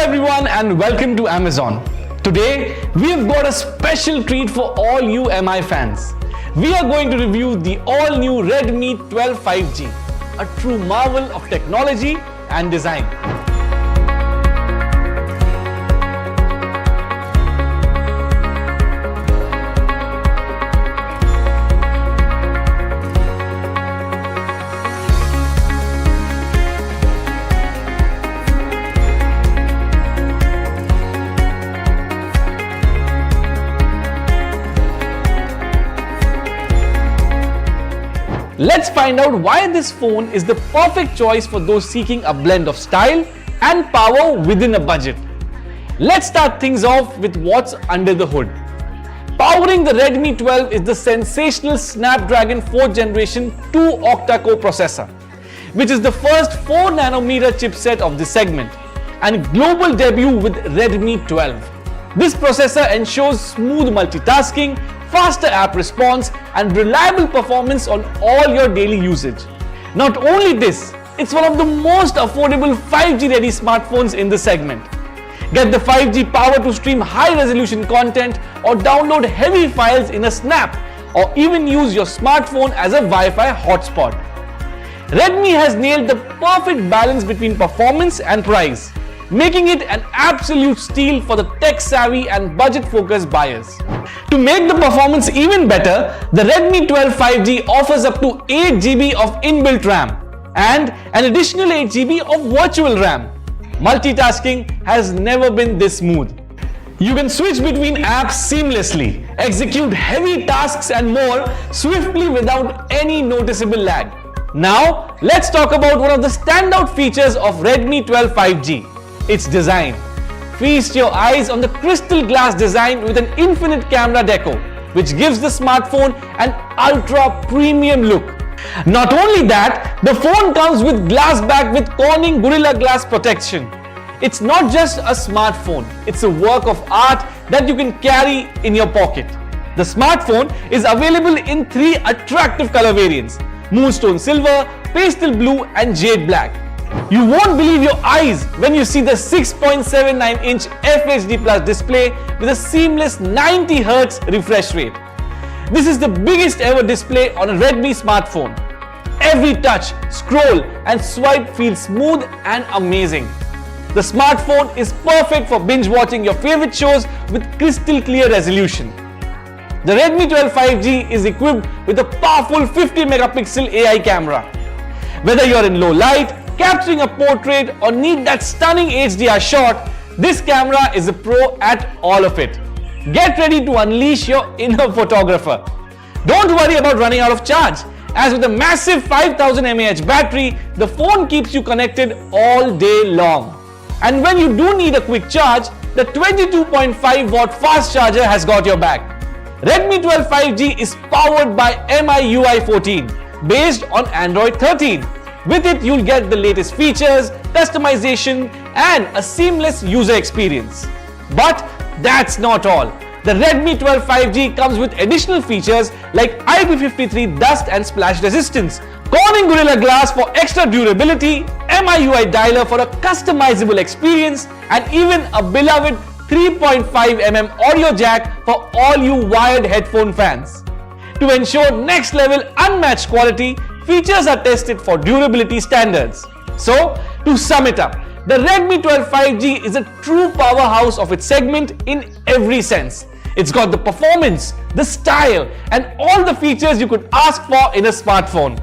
everyone and welcome to Amazon. Today we've got a special treat for all you MI fans. We are going to review the all-new Redmi 12 5G, a true marvel of technology and design. Let's find out why this phone is the perfect choice for those seeking a blend of style and power within a budget. Let's start things off with what's under the hood. Powering the Redmi 12 is the sensational Snapdragon 4th generation 2 octa-core processor, which is the first 4nm chipset of this segment and global debut with Redmi 12. This processor ensures smooth multitasking, faster app response and reliable performance on all your daily usage. Not only this, it's one of the most affordable 5G ready smartphones in the segment. Get the 5G power to stream high resolution content or download heavy files in a snap, or even use your smartphone as a Wi-Fi hotspot. Redmi has nailed the perfect balance between performance and price, making it an absolute steal for the tech-savvy and budget-focused buyers. To make the performance even better, the Redmi 12 5G offers up to 8GB of inbuilt RAM and an additional 8GB of virtual RAM. Multitasking has never been this smooth. You can switch between apps seamlessly, execute heavy tasks and more swiftly without any noticeable lag. Now, let's talk about one of the standout features of Redmi 12 5G. Its design. Feast your eyes on the crystal glass design with an infinite camera deco, which gives the smartphone an ultra premium look. Not only that, the phone comes with glass back with Corning Gorilla Glass protection. It's not just a smartphone, it's a work of art that you can carry in your pocket. The smartphone is available in 3 attractive color variants: Moonstone Silver, Pastel Blue and Jade Black. You won't believe your eyes when you see the 6.79-inch FHD Plus display with a seamless 90Hz refresh rate. This is the biggest ever display on a Redmi smartphone. Every touch, scroll and swipe feels smooth and amazing. The smartphone is perfect for binge watching your favorite shows with crystal clear resolution. The Redmi 12 5G is equipped with a powerful 50-megapixel AI camera. Whether you're in low light, capturing a portrait or need that stunning HDR shot, this camera is a pro at all of it. Get ready to unleash your inner photographer. Don't worry about running out of charge, as with a massive 5000 mAh battery, the phone keeps you connected all day long. And when you do need a quick charge, the 22.5 watt fast charger has got your back. Redmi 12 5G is powered by MIUI 14, based on Android 13. With it, you'll get the latest features, customization, and a seamless user experience. But that's not all. The Redmi 12 5G comes with additional features like IP53 dust and splash resistance, Corning Gorilla Glass for extra durability, MIUI Dialer for a customizable experience, and even a beloved 3.5mm audio jack for all you wired headphone fans. To ensure next level unmatched quality, features are tested for durability standards. So, to sum it up, the Redmi 12 5G is a true powerhouse of its segment in every sense. It's got the performance, the style, and all the features you could ask for in a smartphone.